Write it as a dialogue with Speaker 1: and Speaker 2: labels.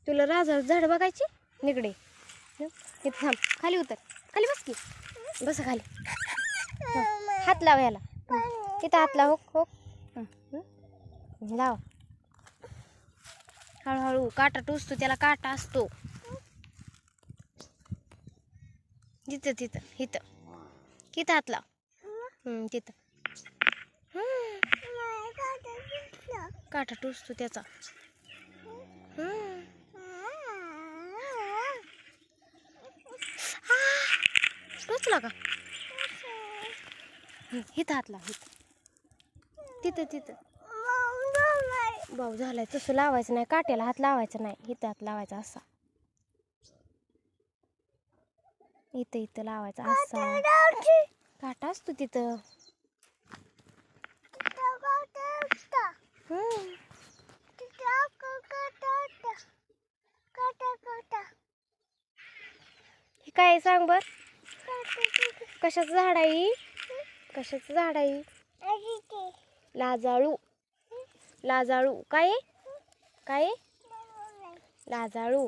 Speaker 1: तुला राजा झाड बघायची निकडे इथं थांब खाली उतर खाली बस की बस खाली हात लाव याला इथं हात लाव हो लाव हळूहळू काटा टोचतो त्याला काटा असतो तिथं तिथं इथं किती हात लाव तिथं काटा टोचतो त्याचा टोचला का इथं हात लाव तिथं तिथं भाऊ झालाय तसं लावायचं नाही काट्याला हात लावायचा नाही इथं हात लावायचा असा इथं इथं लावायचा असा काटा असतो तिथं हे काय सांग बर कशाचं झाड आहे कशाचं झाड आहे लाजाळू लाजाळू काय काय लाजाळू